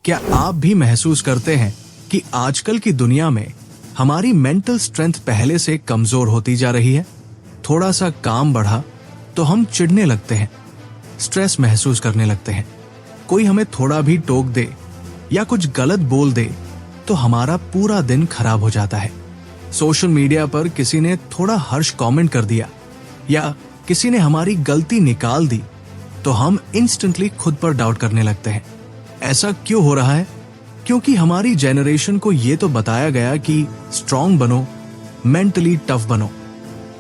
क्या आप भी महसूस करते हैं कि आजकल की दुनिया में हमारी मेंटल स्ट्रेंथ पहले से कमजोर होती जा रही है? थोड़ा सा काम बढ़ा तो हम चिढ़ने लगते हैं, स्ट्रेस महसूस करने लगते हैं। कोई हमें थोड़ा भी टोक दे या कुछ गलत बोल दे तो हमारा पूरा दिन खराब हो जाता है। सोशल मीडिया पर किसी ने थोड़ा हर्ष कमेंट कर दिया या किसी ने हमारी गलती निकाल दी तो हम इंस्टेंटली खुद पर डाउट करने लगते हैं। ऐसा क्यों हो रहा है? क्योंकि हमारी जनरेशन को ये तो बताया गया कि स्ट्रांग बनो, मेंटली टफ बनो,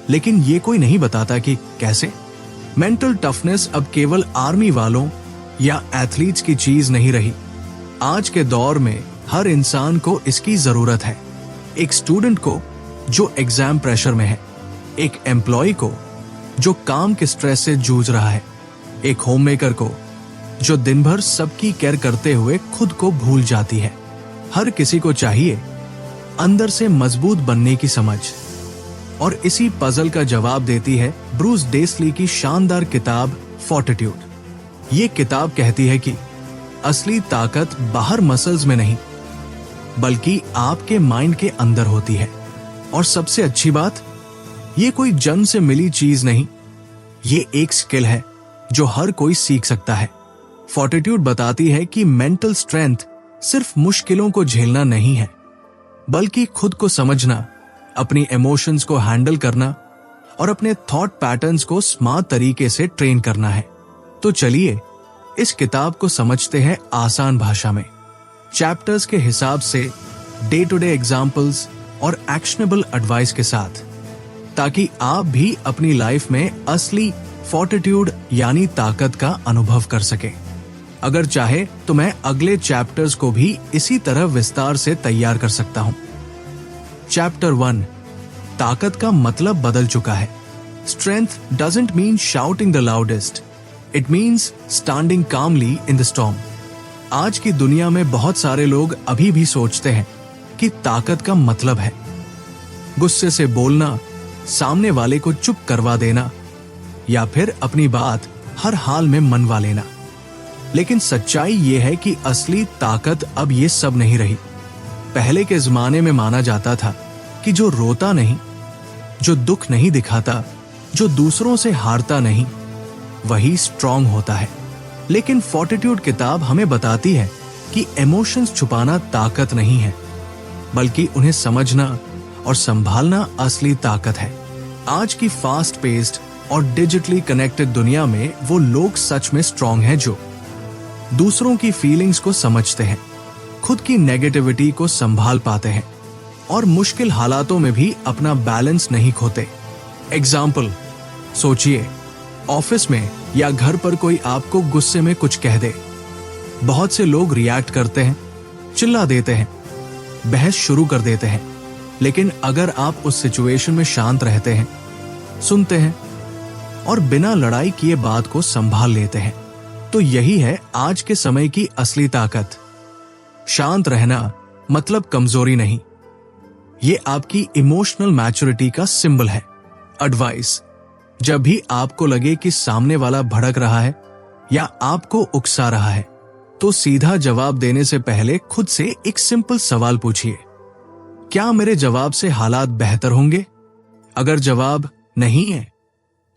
लेकिन ये कोई नहीं बताता कि कैसे। मेंटल टफनेस अब केवल आर्मी वालों या एथलीट्स की चीज नहीं रही। आज के दौर में हर इंसान को इसकी जरूरत है। एक स्टूडेंट को जो एग्जाम प्रेशर में है, एक एम्प्लॉय को जो काम के स्ट्रेस से जूझ रहा है, एक होममेकर को जो दिन भर सबकी केयर करते हुए खुद को भूल जाती है। हर किसी को चाहिए अंदर से मजबूत बनने की समझ, और इसी पजल का जवाब देती है ब्रूस डेसली की शानदार किताब फोर्टिट्यूड। ये किताब कहती है कि असली ताकत बाहर मसल्स में नहीं बल्कि आपके माइंड के अंदर होती है। और सबसे अच्छी बात, ये कोई जन्म से मिली चीज नहीं, ये एक स्किल है जो हर कोई सीख सकता है। फोर्टिट्यूड बताती है कि मेंटल स्ट्रेंथ सिर्फ मुश्किलों को झेलना नहीं है, बल्कि खुद को समझना, अपनी इमोशंस को हैंडल करना और अपने थॉट पैटर्न्स को स्मार्ट तरीके से ट्रेन करना है। तो चलिए इस किताब को समझते हैं आसान भाषा में, चैप्टर्स के हिसाब से, डे टू डे एग्जाम्पल्स और एक्शनेबल एडवाइस के साथ, ताकि आप भी अपनी लाइफ में असली फोर्टिट्यूड यानी ताकत का अनुभव कर सके। अगर चाहे तो मैं अगले चैप्टर्स को भी इसी तरह विस्तार से तैयार कर सकता हूं। चैप्टर 1, ताकत का मतलब बदल चुका है। Strength doesn't mean shouting the loudest, it means standing calmly in the storm. आज की दुनिया में बहुत सारे लोग अभी भी सोचते हैं कि ताकत का मतलब है गुस्से से बोलना, सामने वाले को चुप करवा देना या फिर अपनी बात हर हाल में मनवा लेना। लेकिन सच्चाई ये है कि असली ताकत अब ये सब नहीं रही। पहले के जमाने में माना जाता था कि जो रोता नहीं, जो दुख नहीं दिखाता, जो दूसरों से हारता नहीं, वही स्ट्रांग होता है। लेकिन फोर्टिट्यूड किताब हमें बताती है कि इमोशंस छुपाना ताकत नहीं है, बल्कि उन्हें समझना और संभालना असली ताकत है। आज की फास्ट पेस्ड और डिजिटली कनेक्टेड दुनिया में वो लोग सच में स्ट्रांग हैं जो दूसरों की फीलिंग्स को समझते हैं, खुद की नेगेटिविटी को संभाल पाते हैं और मुश्किल हालातों में भी अपना बैलेंस नहीं खोते। एग्जाम्पल, सोचिए ऑफिस में या घर पर कोई आपको गुस्से में कुछ कह दे। बहुत से लोग रिएक्ट करते हैं, चिल्ला देते हैं, बहस शुरू कर देते हैं। लेकिन अगर आप उस सिचुएशन में शांत रहते हैं, सुनते हैं और बिना लड़ाई किए बात को संभाल लेते हैं, तो यही है आज के समय की असली ताकत। शांत रहना मतलब कमजोरी नहीं, ये आपकी इमोशनल मैच्योरिटी का सिंबल है। एडवाइस, जब भी आपको लगे कि सामने वाला भड़क रहा है या आपको उकसा रहा है, तो सीधा जवाब देने से पहले खुद से एक सिंपल सवाल पूछिए, क्या मेरे जवाब से हालात बेहतर होंगे? अगर जवाब नहीं है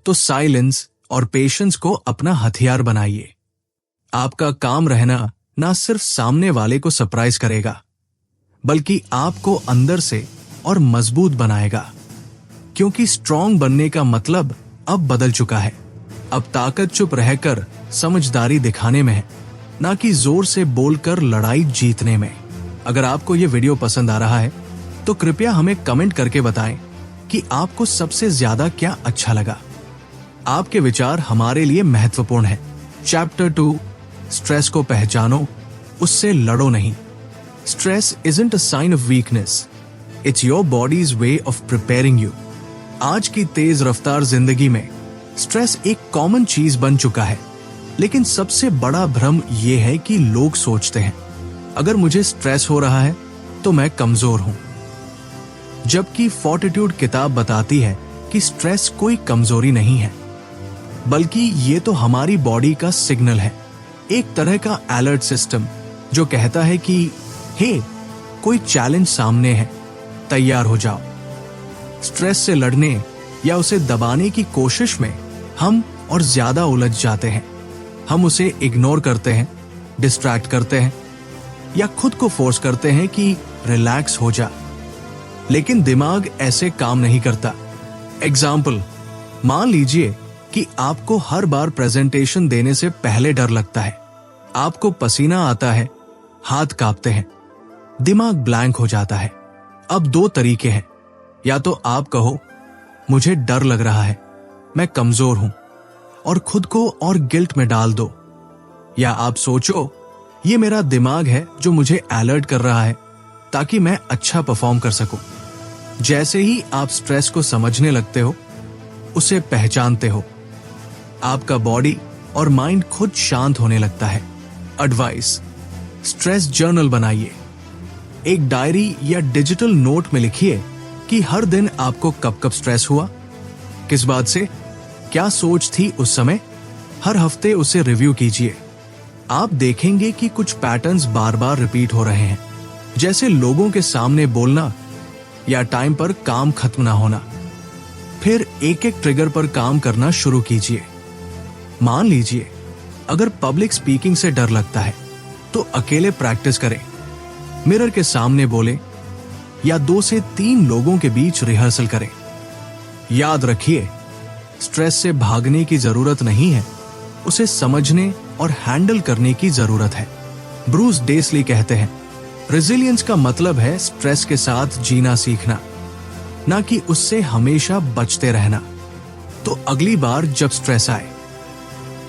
तो साइलेंस और पेशेंस को अपना हथियार बनाइए। आपका काम रहना ना सिर्फ सामने वाले को सरप्राइज करेगा, बल्कि आपको अंदर से और मजबूत बनाएगा। क्योंकि स्ट्रांग बनने का मतलब अब बदल चुका है। अब ताकत चुप रहकर समझदारी दिखाने में है, ना कि जोर से बोलकर लड़ाई जीतने में। अगर आपको ये वीडियो पसंद आ रहा है तो कृपया हमें कमेंट करके बताएं कि आपको सबसे ज्यादा क्या अच्छा लगा। आपके विचार हमारे लिए महत्वपूर्ण है। चैप्टर 2, स्ट्रेस को पहचानो, उससे लड़ो नहीं। Stress isn't a sign of weakness, it's your body's way of preparing you. आज की तेज रफ्तार जिंदगी में स्ट्रेस एक कॉमन चीज बन चुका है, लेकिन सबसे बड़ा भ्रम यह है कि लोग सोचते हैं अगर मुझे स्ट्रेस हो रहा है तो मैं कमजोर हूं। जबकि फोर्टिट्यूड किताब बताती है कि स्ट्रेस कोई कमजोरी नहीं है, बल्कि ये तो हमारी बॉडी का सिग्नल है, एक तरह का अलर्ट सिस्टम जो कहता है कि हे, कोई चैलेंज सामने है, तैयार हो जाओ। स्ट्रेस से लड़ने या उसे दबाने की कोशिश में हम और ज्यादा उलझ जाते हैं। हम उसे इग्नोर करते हैं, डिस्ट्रैक्ट करते हैं या खुद को फोर्स करते हैं कि रिलैक्स हो जा। लेकिन दिमाग ऐसे काम नहीं करता। एग्जाम्पल, मान लीजिए कि आपको हर बार प्रेजेंटेशन देने से पहले डर लगता है, आपको पसीना आता है, हाथ कांपते हैं, दिमाग ब्लैंक हो जाता है। अब दो तरीके हैं, या तो आप कहो मुझे डर लग रहा है, मैं कमजोर हूं, और खुद को और गिल्ट में डाल दो, या आप सोचो ये मेरा दिमाग है जो मुझे अलर्ट कर रहा है ताकि मैं अच्छा परफॉर्म कर सकूं। जैसे ही आप स्ट्रेस को समझने लगते हो, उसे पहचानते हो, आपका बॉडी और माइंड खुद शांत होने लगता है। एडवाइस, स्ट्रेस जर्नल बनाइए। एक डायरी या डिजिटल नोट में लिखिए कि हर दिन आपको कब कब स्ट्रेस हुआ, किस बात से, क्या सोच थी उस समय। हर हफ्ते उसे रिव्यू कीजिए। आप देखेंगे कि कुछ पैटर्न्स बार बार रिपीट हो रहे हैं, जैसे लोगों के सामने बोलना या टाइम पर काम खत्म ना होना। फिर एक एक ट्रिगर पर काम करना शुरू कीजिए। मान लीजिए अगर पब्लिक स्पीकिंग से डर लगता है तो अकेले प्रैक्टिस करें, मिरर के सामने बोले या 2 से 3 लोगों के बीच रिहर्सल करें। याद रखिए, स्ट्रेस से भागने की जरूरत नहीं है, उसे समझने और हैंडल करने की जरूरत है। ब्रूस डेसली कहते हैं, रेजिलियंस का मतलब है स्ट्रेस के साथ जीना सीखना, ना कि उससे हमेशा बचते रहना। तो अगली बार जब स्ट्रेस आए,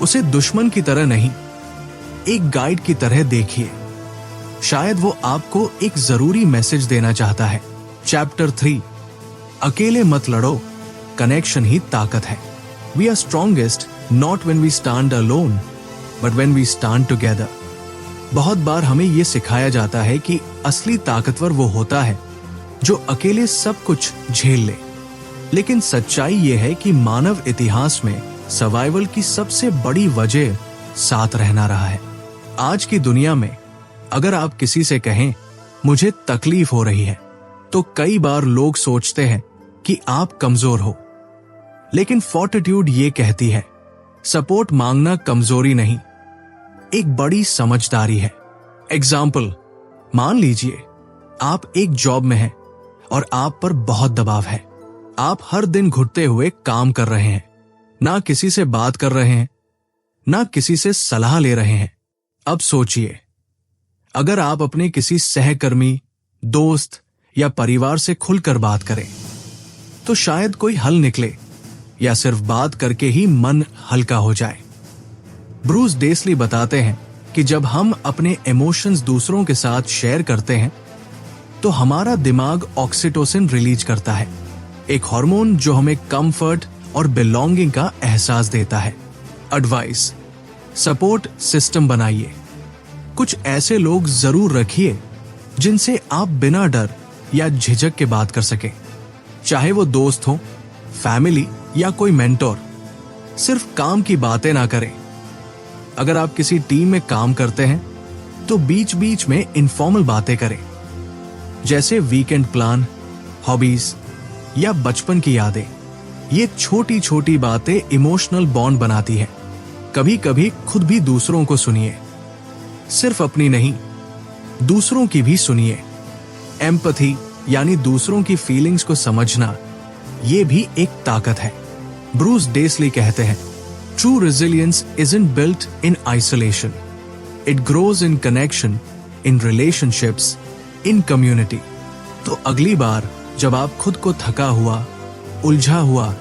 उसे दुश्मन की तरह नहीं, एक गाइड की तरह देखिए। शायद वो आपको एक जरूरी मैसेज देना चाहता है। चैप्टर 3, अकेले मत लड़ो, कनेक्शन ही ताकत है। We are strongest not when we stand alone but when we stand together. बहुत बार हमें यह सिखाया जाता है कि असली ताकतवर वो होता है जो अकेले सब कुछ झेल ले, लेकिन सच्चाई यह है कि मानव इतिहास में सर्वाइवल की सबसे बड़ी वजह साथ रहना रहा है। आज की दुनिया में अगर आप किसी से कहें मुझे तकलीफ हो रही है, तो कई बार लोग सोचते हैं कि आप कमजोर हो, लेकिन फोर्टिट्यूड ये कहती है सपोर्ट मांगना कमजोरी नहीं, एक बड़ी समझदारी है। एग्जाम्पल, मान लीजिए आप एक जॉब में हैं और आप पर बहुत दबाव है। आप हर दिन घुटते हुए काम कर रहे हैं, ना किसी से बात कर रहे हैं, ना किसी से सलाह ले रहे हैं। अब सोचिए, अगर आप अपने किसी सहकर्मी, दोस्त या परिवार से खुलकर बात करें, तो शायद कोई हल निकले, या सिर्फ बात करके ही मन हल्का हो जाए। ब्रूस डेसली बताते हैं कि जब हम अपने इमोशंस दूसरों के साथ शेयर करते हैं, तो हमारा दिमाग ऑक्सीटोसिन रिलीज करता है, एक हार्मोन जो हमें कंफर्ट और बिलोंगिंग का एहसास देता है। एडवाइस, सपोर्ट सिस्टम बनाइए। कुछ ऐसे लोग जरूर रखिए जिनसे आप बिना डर या झिझक के बात कर सकें, चाहे वो दोस्त हो, फैमिली या कोई मेंटोर। सिर्फ काम की बातें ना करें। अगर आप किसी टीम में काम करते हैं तो बीच बीच में इनफॉर्मल बातें करें, जैसे वीकेंड प्लान, हॉबीज या बचपन की यादें। ये छोटी छोटी बातें इमोशनल बॉन्ड बनाती है। कभी कभी खुद भी दूसरों को सुनिए, सिर्फ अपनी नहीं, दूसरों की भी सुनिए। एम्पैथी यानी दूसरों की फीलिंग्स को समझना, ये भी एक ताकत है। ब्रूस डेसली कहते हैं, true resilience isn't built in isolation, it grows in connection, in relationships, in community. तो अगली बार जब आप खुद को थका हुआ, उलझा हुआ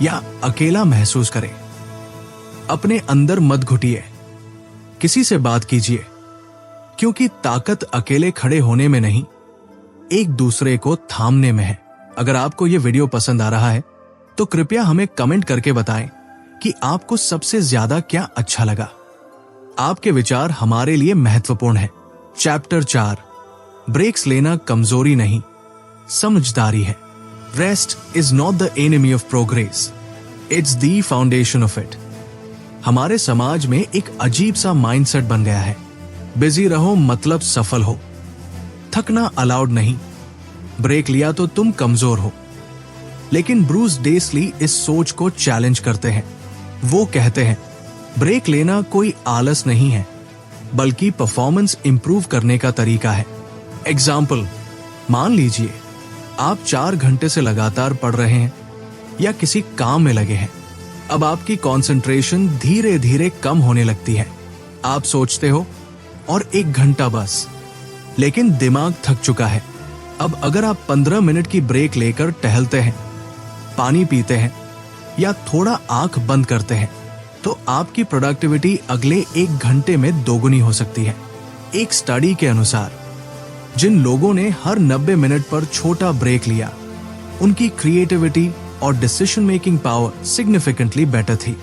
या अकेला महसूस करें, अपने अंदर मत घुटिए, किसी से बात कीजिए, क्योंकि ताकत अकेले खड़े होने में नहीं, एक दूसरे को थामने में है। अगर आपको यह वीडियो पसंद आ रहा है तो कृपया हमें कमेंट करके बताएं कि आपको सबसे ज्यादा क्या अच्छा लगा। आपके विचार हमारे लिए महत्वपूर्ण है। चैप्टर 4, ब्रेक्स लेना कमजोरी नहीं, समझदारी है। Rest is not the enemy of progress, it's the foundation of it. हमारे समाज में एक अजीब सा माइंडसेट बन गया है बिजी रहो मतलब सफल हो। थकना अलाउड नहीं। ब्रेक लिया तो तुम कमजोर हो। लेकिन ब्रूस डेसली इस सोच को चैलेंज करते हैं। वो कहते हैं ब्रेक लेना कोई आलस नहीं है, बल्कि परफॉर्मेंस इंप्रूव करने का तरीका है। एग्जाम्पल, मान लीजिए आप 4 घंटे से लगातार पढ़ रहे हैं या किसी काम में लगे हैं। अब आपकी कंसंट्रेशन धीरे धीरे कम होने लगती है। आप सोचते हो और 1 घंटा बस, लेकिन दिमाग थक चुका है। अब अगर आप 15 मिनट की ब्रेक लेकर टहलते हैं, पानी पीते हैं या थोड़ा आंख बंद करते हैं, तो आपकी प्रोडक्टिविटी अगले 1 घंटे में दोगुनी हो सकती है। एक स्टडी के अनुसार जिन लोगों ने हर 90 मिनट पर छोटा ब्रेक लिया, उनकी क्रिएटिविटी और decision making power significantly better थी।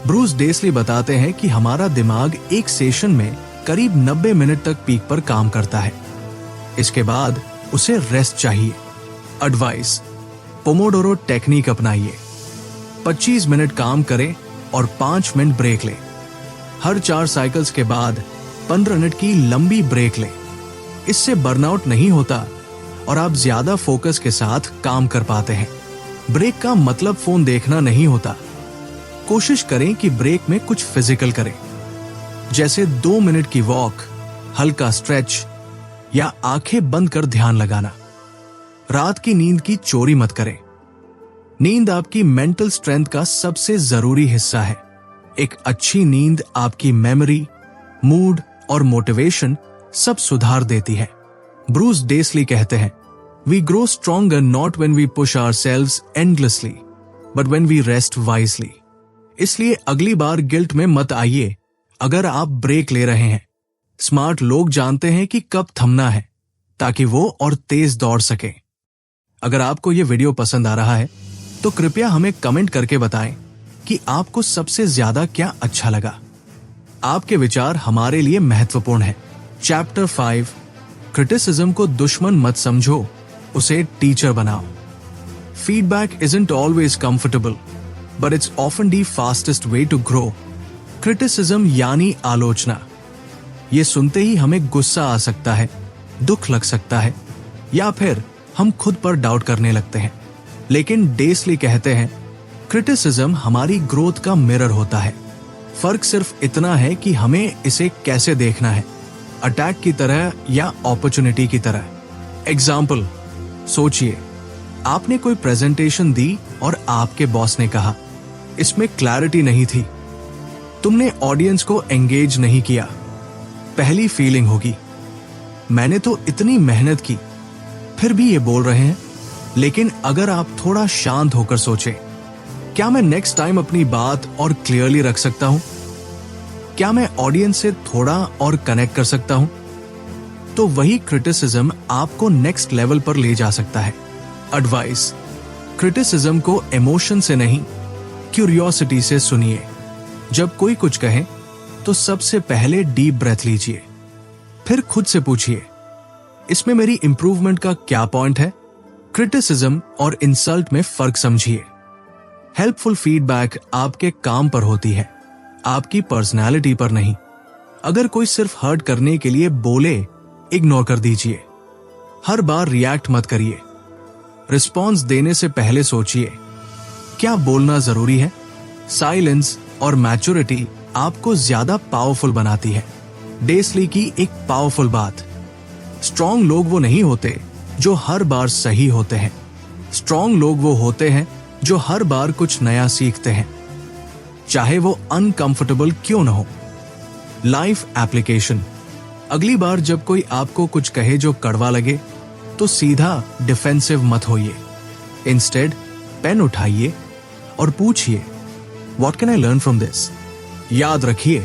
ब्रूस डेसली बताते हैं कि हमारा दिमाग एक सेशन में करीब 90 मिनट तक पीक पर काम करता है। इसके बाद उसे रेस्ट चाहिए। एडवाइस, पोमोडोरो टेक्निक अपनाइए। 25 मिनट काम करें और 5 मिनट ब्रेक लें। हर 4 साइकिल्स के बाद 15 मिनट की लंबी ब्रेक लें। इससे बर्नआउट नहीं होता और आप ज्यादा फोकस के साथ काम कर पाते हैं। ब्रेक का मतलब फोन देखना नहीं होता। कोशिश करें कि ब्रेक में कुछ फिजिकल करें, जैसे 2 मिनट की वॉक, हल्का स्ट्रेच या आंखें बंद कर ध्यान लगाना। रात की नींद की चोरी मत करें। नींद आपकी मेंटल स्ट्रेंथ का सबसे जरूरी हिस्सा है। एक अच्छी नींद आपकी मेमोरी, मूड और मोटिवेशन सब सुधार देती है। ब्रूस डेसली कहते हैं, we grow stronger not when we push ourselves endlessly, but when we rest wisely. इसलिए अगली बार गिल्ट में मत आइए अगर आप ब्रेक ले रहे हैं। स्मार्ट लोग जानते हैं कि कब थमना है, ताकि वो और तेज दौड़ सके। अगर आपको ये वीडियो पसंद आ रहा है तो कृपया हमें कमेंट करके बताएं कि आपको सबसे ज्यादा क्या अच्छा लगा। आपके विचार हमारे लिए महत्वपूर्ण है। चैप्टर 5, क्रिटिसिज्म को दुश्मन मत समझो, उसे टीचर बनाओ। Feedback isn't always comfortable, but it's often the fastest way to grow. Criticism यानी आलोचना। ये सुनते ही हमें गुस्सा आ सकता है, दुख लग सकता है या फिर हम खुद पर डाउट करने लगते हैं। लेकिन डेसली कहते हैं, क्रिटिसिज्म हमारी ग्रोथ का मिरर होता है। फर्क सिर्फ इतना है कि हमें इसे कैसे देखना है, अटैक की तरह या अपॉर्चुनिटी की तरह। एग्जाम्पल, सोचिए आपने कोई प्रेजेंटेशन दी और आपके बॉस ने कहा, इसमें क्लैरिटी नहीं थी, तुमने ऑडियंस को एंगेज नहीं किया। पहली फीलिंग होगी, मैंने तो इतनी मेहनत की, फिर भी ये बोल रहे हैं। लेकिन अगर आप थोड़ा शांत होकर सोचें, क्या मैं नेक्स्ट टाइम अपनी बात और क्लियरली रख सकता हूं? क्या मैं ऑडियंस से थोड़ा और कनेक्ट कर सकता हूं? तो वही क्रिटिसिज्म आपको नेक्स्ट लेवल पर ले जा सकता है। एडवाइस, क्रिटिसिज्म को इमोशन से नहीं, क्यूरियोसिटी से सुनिए। जब कोई कुछ कहे तो सबसे पहले डीप ब्रेथ लीजिए, फिर खुद से पूछिए, इसमें मेरी इंप्रूवमेंट का क्या पॉइंट है? क्रिटिसिज्म और इंसल्ट में फर्क समझिए। हेल्पफुल फीडबैक आपके काम पर होती है, आपकी पर्सनैलिटी पर नहीं। अगर कोई सिर्फ हर्ट करने के लिए बोले, इग्नोर कर दीजिए। हर बार रिएक्ट मत करिए। रिस्पॉन्स देने से पहले सोचिए, क्या बोलना जरूरी है? साइलेंस और मैच्योरिटी आपको ज्यादा पावरफुल बनाती है। डेसली की एक पावरफुल बात, स्ट्रॉन्ग लोग वो नहीं होते जो हर बार सही होते हैं। स्ट्रॉन्ग लोग वो होते हैं जो हर बार कुछ नया सीखते हैं, चाहे वो अनकंफर्टेबल क्यों न हो। लाइफ एप्लीकेशन, अगली बार जब कोई आपको कुछ कहे जो कड़वा लगे, तो सीधा डिफेंसिव मत होइए। इंस्टेड पेन उठाइए और पूछिए, what can I learn from this? याद रखिए,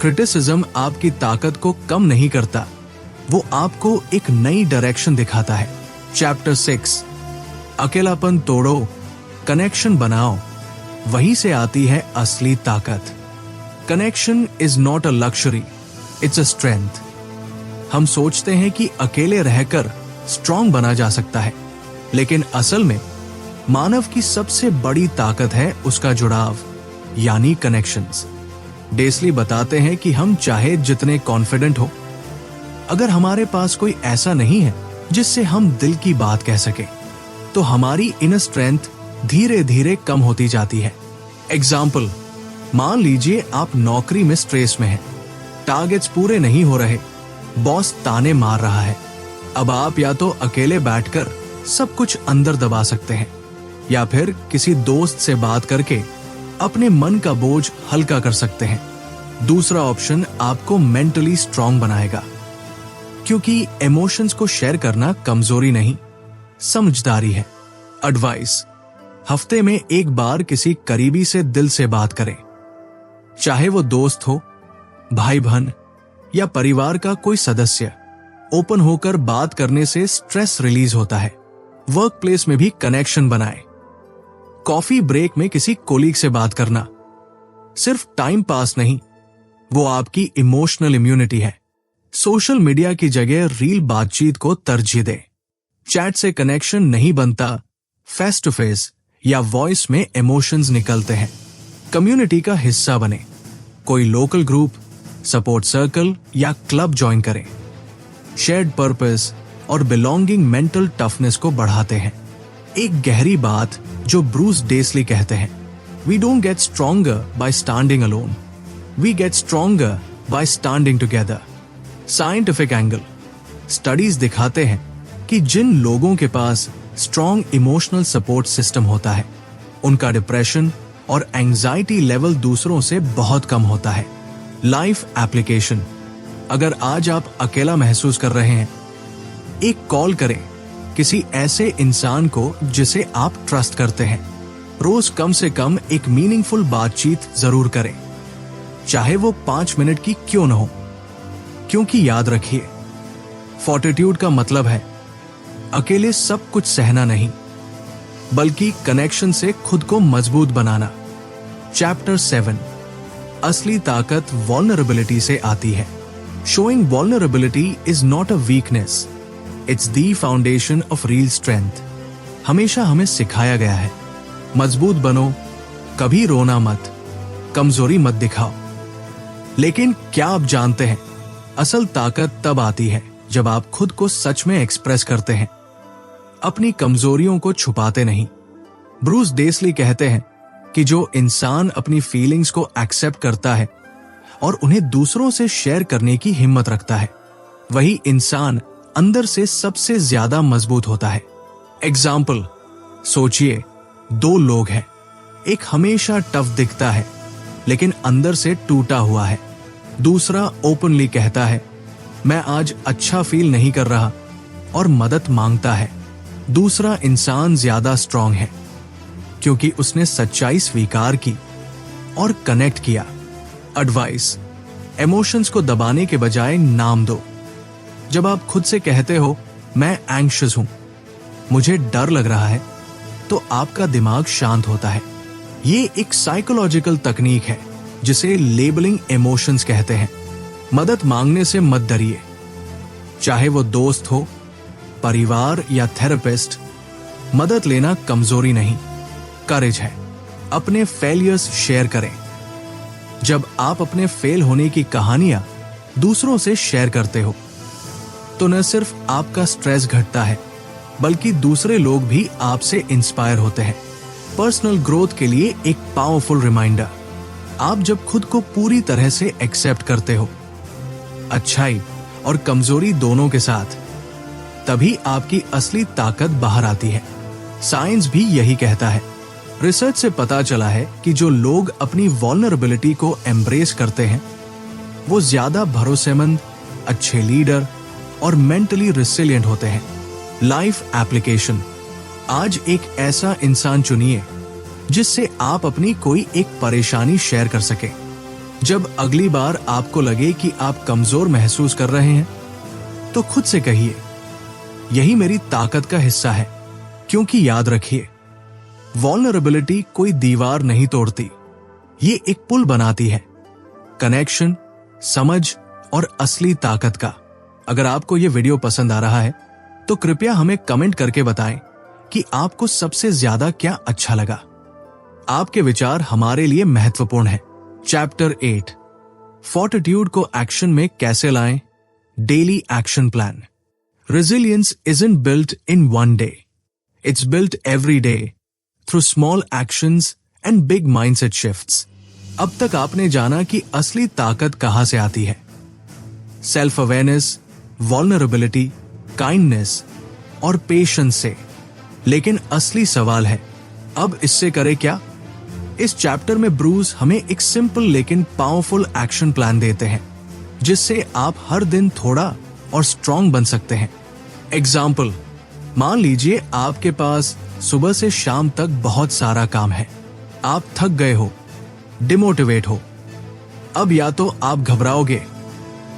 क्रिटिसिज्म आपकी ताकत को कम नहीं करता, वो आपको एक नई डायरेक्शन दिखाता है। चैप्टर 6, अकेलापन तोड़ो, कनेक्शन बनाओ, वहीं से आती है असली ताकत। Connection is not a luxury, it's a strength. हम सोचते हैं कि अकेले रहकर स्ट्रॉन्ग बना जा सकता है, लेकिन असल में मानव की सबसे बड़ी ताकत है उसका जुड़ाव, यानी कनेक्शंस। डेसली बताते हैं कि हम चाहे जितने कॉन्फिडेंट हो, अगर हमारे पास कोई ऐसा नहीं है जिससे हम दिल की बात कह सके, तो हमारी इनर स्ट्रेंथ धीरे धीरे कम होती जाती है। एग्जाम्पल, मान लीजिए आप नौकरी में स्ट्रेस में हैं, टारगेट्स पूरे नहीं हो रहे, बॉस ताने मार रहा है। अब आप या तो अकेले बैठकर सब कुछ अंदर दबा सकते हैं, या फिर किसी दोस्त से बात करके अपने मन का बोझ हल्का कर सकते हैं। दूसरा ऑप्शन आपको मेंटली स्ट्रांग बनाएगा, क्योंकि इमोशंस को शेयर करना कमजोरी नहीं, समझदारी है। एडवाइस, हफ्ते में एक बार किसी करीबी से दिल से बात करें, चाहे वो दोस्त हो, भाई बहन या परिवार का कोई सदस्य। ओपन होकर बात करने से स्ट्रेस रिलीज होता है। वर्क प्लेस में भी कनेक्शन बनाएं। कॉफी ब्रेक में किसी कोलीग से बात करना सिर्फ टाइम पास नहीं, वो आपकी इमोशनल इम्यूनिटी है। सोशल मीडिया की जगह रील बातचीत को तरजीह दें। चैट से कनेक्शन नहीं बनता, फेस टू फेस या वॉइस में इमोशंस निकलते हैं। कम्युनिटी का हिस्सा बने, कोई लोकल ग्रुप, सपोर्ट सर्कल या क्लब ज्वाइन करें। शेयर्ड पर्पस और बिलोंगिंग मेंटल टफनेस को बढ़ाते हैं। एक गहरी बात जो ब्रूस डेसली कहते हैं, we don't get stronger by standing alone, we get stronger by standing together. Scientific angle, studies दिखाते हैं कि जिन लोगों के पास स्ट्रॉन्ग इमोशनल सपोर्ट सिस्टम होता है, उनका डिप्रेशन और एंजाइटी लेवल दूसरों से बहुत कम होता है। लाइफ एप्लीकेशन, अगर आज आप अकेला महसूस कर रहे हैं, एक कॉल करें किसी ऐसे इंसान को जिसे आप ट्रस्ट करते हैं। रोज कम से कम एक मीनिंगफुल बातचीत जरूर करें, चाहे वो 5 मिनट की क्यों न हो, क्योंकि याद रखिए, फॉर्टिट्यूड का मतलब है अकेले सब कुछ सहना नहीं, बल्कि कनेक्शन से खुद को मजबूत बनाना। चैप्टर 7, असली ताकत वल्नरेबिलिटी से आती है। Showing vulnerability is not a weakness, it's the foundation of real strength. हमेशा हमें सिखाया गया है, मजबूत बनो, कभी रोना मत, कमजोरी मत दिखाओ। लेकिन क्या आप जानते हैं, असल ताकत तब आती है जब आप खुद को सच में एक्सप्रेस करते हैं, अपनी कमजोरियों को छुपाते नहीं। ब्रूस डेसली कहते हैं कि जो इंसान अपनी फीलिंग्स को एक्सेप्ट करता है और उन्हें दूसरों से शेयर करने की हिम्मत रखता है, वही इंसान अंदर से सबसे ज्यादा मजबूत होता है। एग्जाम्पल, सोचिए 2 लोग हैं, एक हमेशा टफ दिखता है लेकिन अंदर से टूटा हुआ है, दूसरा ओपनली कहता है मैं आज अच्छा फील नहीं कर रहा और मदद मांगता है। दूसरा इंसान ज्यादा स्ट्रांग है क्योंकि उसने सच्चाई स्वीकार की और कनेक्ट किया। एडवाइस, इमोशंस को दबाने के बजाय नाम दो। जब आप खुद से कहते हो मैं एंग्शियस हूं, मुझे डर लग रहा है, तो आपका दिमाग शांत होता है। ये एक साइकोलॉजिकल तकनीक है जिसे लेबलिंग इमोशंस कहते हैं। मदद मांगने से मत डरिए, चाहे वो दोस्त हो, परिवार या थेरेपिस्ट। मदद लेना कमजोरी नहीं, करेज है। अपने फेलियर्स शेयर करें। जब आप अपने फेल होने की कहानियां दूसरों से शेयर करते हो, तो न सिर्फ आपका स्ट्रेस घटता है, बल्कि दूसरे लोग भी आपसे इंस्पायर होते हैं। पर्सनल ग्रोथ के लिए एक पावरफुल रिमाइंडर, आप जब खुद को पूरी तरह से एक्सेप्ट करते हो, अच्छाई और कमजोरी दोनों के साथ, तभी आपकी असली ताकत बाहर आती है। साइंस भी यही कहता है। रिसर्च से पता चला है कि जो लोग अपनी वल्नरेबिलिटी को एम्ब्रेस करते हैं, वो ज्यादा भरोसेमंद, अच्छे लीडर और मेंटली रिसिलिएंट होते हैं। लाइफ एप्लीकेशन, आज एक ऐसा इंसान चुनिए जिससे आप अपनी कोई एक परेशानी शेयर कर सके। जब अगली बार आपको लगे कि आप कमजोर महसूस कर रहे हैं, तो खुद से कहिए यही मेरी ताकत का हिस्सा है। क्योंकि याद रखिए, वल्नरेबिलिटी कोई दीवार नहीं तोड़ती, ये एक पुल बनाती है, कनेक्शन, समझ और असली ताकत का। अगर आपको ये वीडियो पसंद आ रहा है तो कृपया हमें कमेंट करके बताएं कि आपको सबसे ज्यादा क्या अच्छा लगा। आपके विचार हमारे लिए महत्वपूर्ण हैं। चैप्टर 8 फोर्टिट्यूड को एक्शन में कैसे लाएं? Daily action plan. Resilience isn't built in one day. It's built every day through small actions and big mindset shifts. अब तक आपने जाना कि असली ताकत कहां से आती है। सेल्फ अवेयरनेस, वल्नरेबिलिटी, काइंडनेस और पेशेंस से। लेकिन असली सवाल है, अब इससे करे क्या? इस चैप्टर में ब्रूस हमें एक सिंपल लेकिन पावरफुल एक्शन प्लान देते हैं, जिससे आप हर दिन थोड़ा और स्ट्रॉन्ग बन सकते हैं। एग्जाम्पल, मान लीजिए आपके पास सुबह से शाम तक बहुत सारा काम है। आप थक गए हो, डिमोटिवेट हो। अब या तो आप घबराओगे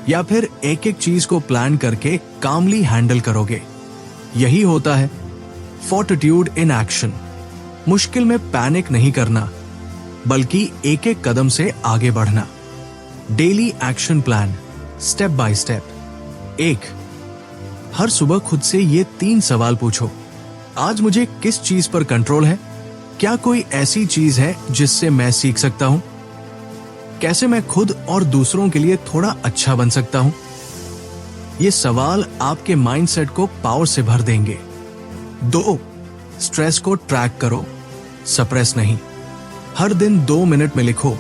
या फिर एक एक चीज को प्लान करके कामली हैंडल करोगे। यही होता है फोर्टिट्यूड इन एक्शन। मुश्किल में पैनिक नहीं करना, बल्कि एक एक कदम से आगे बढ़ना। Daily action plan, step by step. 1, हर सुबह खुद से ये 3 सवाल पूछो। आज मुझे किस चीज पर कंट्रोल है? क्या कोई ऐसी चीज है जिससे मैं सीख सकता हूं? कैसे मैं खुद और दूसरों के लिए थोड़ा अच्छा बन सकता हूं? ये सवाल आपके माइंडसेट को पावर से भर देंगे। 2, स्ट्रेस को ट्रैक करो, सप्रेस नहीं। हर दिन 2 मिनट में लिखो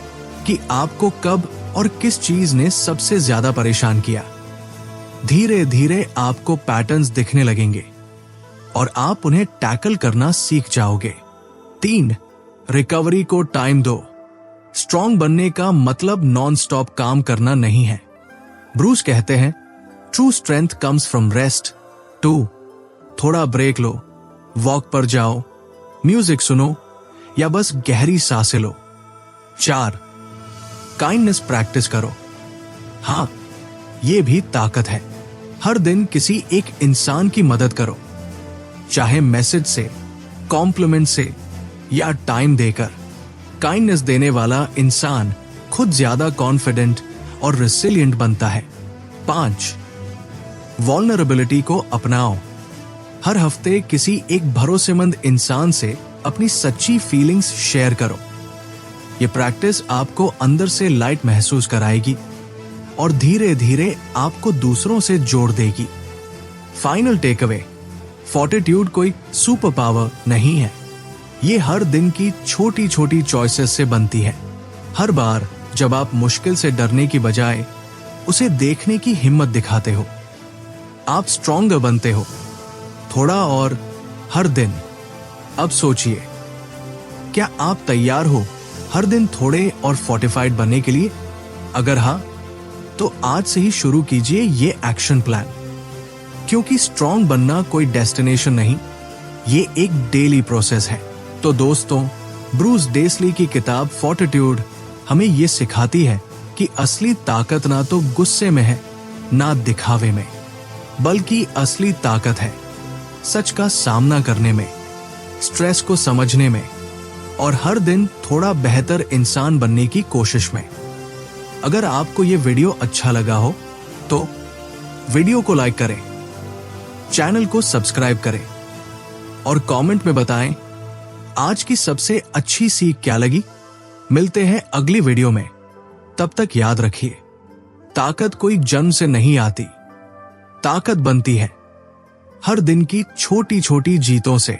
कि आपको कब और किस चीज ने सबसे ज्यादा परेशान किया। धीरे धीरे आपको पैटर्न्स दिखने लगेंगे और आप उन्हें टैकल करना सीख जाओगे। 3, रिकवरी को टाइम दो। स्ट्रॉन्ग बनने का मतलब नॉन स्टॉप काम करना नहीं है। ब्रूस कहते हैं, true strength comes from rest. 2, थोड़ा ब्रेक लो, वॉक पर जाओ, म्यूजिक सुनो या बस गहरी सांसें लो। 4, काइंडनेस प्रैक्टिस करो। हां, ये भी ताकत है। हर दिन किसी एक इंसान की मदद करो, चाहे मैसेज से, कॉम्प्लीमेंट से या टाइम देकर। काइंडनेस देने वाला इंसान खुद ज्यादा कॉन्फिडेंट और रेसिलिएंट बनता है। 5, वल्नरेबिलिटी को अपनाओ। हर हफ्ते किसी एक भरोसेमंद इंसान से अपनी सच्ची फीलिंग्स शेयर करो। ये प्रैक्टिस आपको अंदर से लाइट महसूस कराएगी और धीरे धीरे आपको दूसरों से जोड़ देगी। फाइनल टेक अवे, फोर्टिट्यूड कोई सुपर पावर नहीं है। ये हर दिन की छोटी छोटी चॉइसेस से बनती है। हर बार जब आप मुश्किल से डरने की बजाय उसे देखने की हिम्मत दिखाते हो, आप स्ट्रॉन्गर बनते हो। थोड़ा और, हर दिन। अब सोचिए, क्या आप तैयार हो हर दिन थोड़े और फोर्टिफाइड बनने के लिए? अगर हां, तो आज से ही शुरू कीजिए ये एक्शन प्लान, क्योंकि स्ट्रॉन्ग बनना कोई डेस्टिनेशन नहीं, ये एक डेली प्रोसेस है। तो दोस्तों, ब्रूस डेसली की किताब फोर्टिट्यूड हमें ये सिखाती है कि असली ताकत ना तो गुस्से में है, ना दिखावे में, बल्कि असली ताकत है सच का सामना करने में, स्ट्रेस को समझने में और हर दिन थोड़ा बेहतर इंसान बनने की कोशिश में। अगर आपको ये वीडियो अच्छा लगा हो तो वीडियो को लाइक करें, चैनल को सब्सक्राइब करें और कमेंट में बताएं आज की सबसे अच्छी सीख क्या लगी। मिलते हैं अगली वीडियो में। तब तक याद रखिए, ताकत कोई जन्म से नहीं आती, ताकत बनती है हर दिन की छोटी छोटी जीतों से।